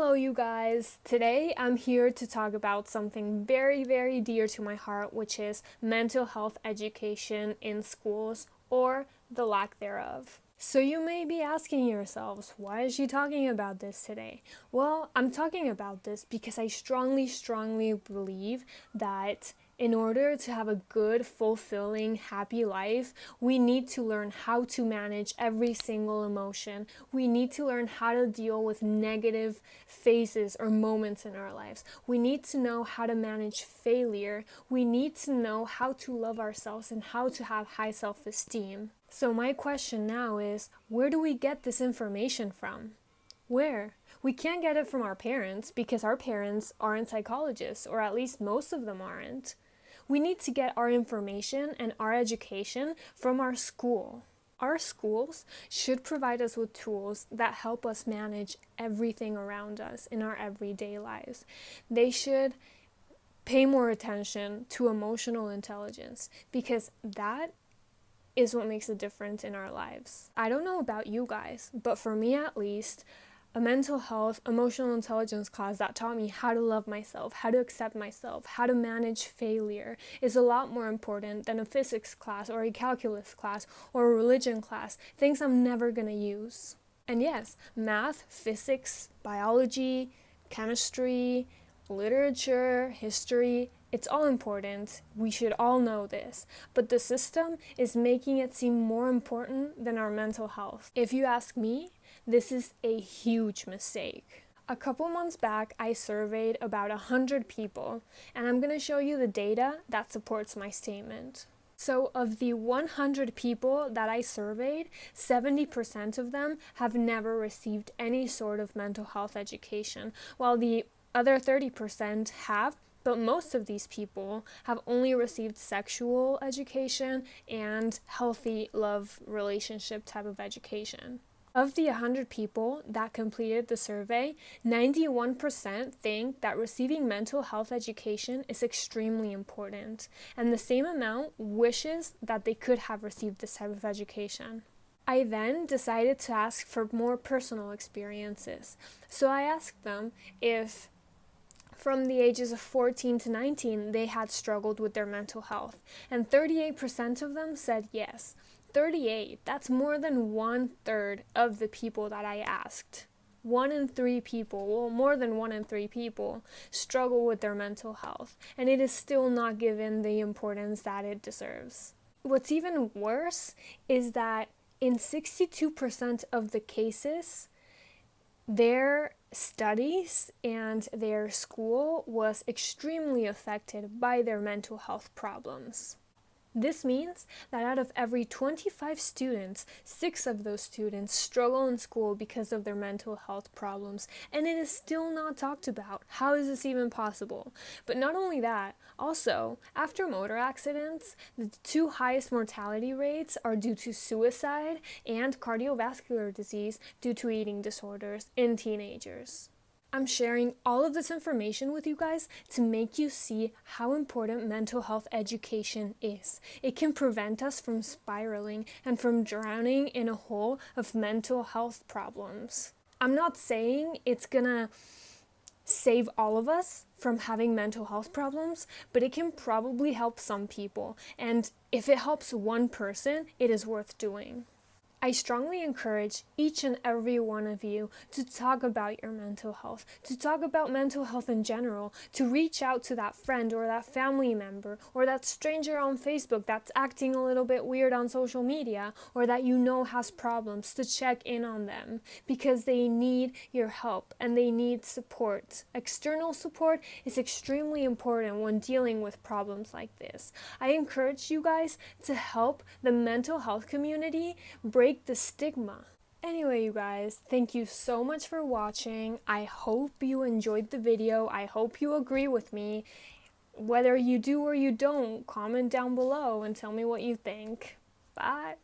Hello you guys! Today I'm here to talk about something very, very dear to my heart, which is mental health education in schools, or the lack thereof. So you may be asking yourselves, why is she talking about this today? Well, I'm talking about this because I strongly believe that in order to have a good, fulfilling, happy life, we need to learn how to manage every single emotion. We need to learn how to deal with negative phases or moments in our lives. We need to know how to manage failure. We need to know how to love ourselves and how to have high self-esteem. So my question now is, where do we get this information from? Where? We can't get it from our parents because our parents aren't psychologists, or at least most of them aren't. We need to get our information and our education from our school. Our schools should provide us with tools that help us manage everything around us in our everyday lives. They should pay more attention to emotional intelligence because that is what makes a difference in our lives. I don't know about you guys, but for me at least, a mental health, emotional intelligence class that taught me how to love myself, how to accept myself, how to manage failure is a lot more important than a physics class or a calculus class or a religion class, things I'm never gonna use. And yes, math, physics, biology, chemistry, literature, history, it's all important. We should all know this. But the system is making it seem more important than our mental health. If you ask me, this is a huge mistake. A couple months back, I surveyed about 100 people, and I'm going to show you the data that supports my statement. So of the 100 people that I surveyed, 70% of them have never received any sort of mental health education, while the other 30% have, but most of these people have only received sexual education and healthy love relationship type of education. Of the 100 people that completed the survey, 91% think that receiving mental health education is extremely important, and the same amount wishes that they could have received this type of education. I then decided to ask for more personal experiences. So I asked them if from the ages of 14 to 19 they had struggled with their mental health, and 38% of them said yes. 38, that's more than 1/3 of the people that I asked. 1 in 3 people, well, more than 1 in 3 people struggle with their mental health, and it is still not given the importance that it deserves. What's even worse is that in 62% of the cases, their studies and their school was extremely affected by their mental health problems. This means that out of every 25 students, 6 of those students struggle in school because of their mental health problems, and it is still not talked about. How is this even possible? But not only that, also, after motor accidents, the 2 highest mortality rates are due to suicide and cardiovascular disease due to eating disorders in teenagers. I'm sharing all of this information with you guys to make you see how important mental health education is. It can prevent us from spiraling and from drowning in a hole of mental health problems. I'm not saying it's gonna save all of us from having mental health problems, but it can probably help some people. And if it helps one person, it is worth doing. I strongly encourage each and every one of you to talk about your mental health, to talk about mental health in general, to reach out to that friend or that family member or that stranger on Facebook that's acting a little bit weird on social media or that you know has problems, to check in on them because they need your help and they need support. External support is extremely important when dealing with problems like this. I encourage you guys to help the mental health community break the stigma. Anyway, you guys, thank you so much for watching. I hope you enjoyed the video. I hope you agree with me. Whether you do or you don't, comment down below and tell me what you think. Bye.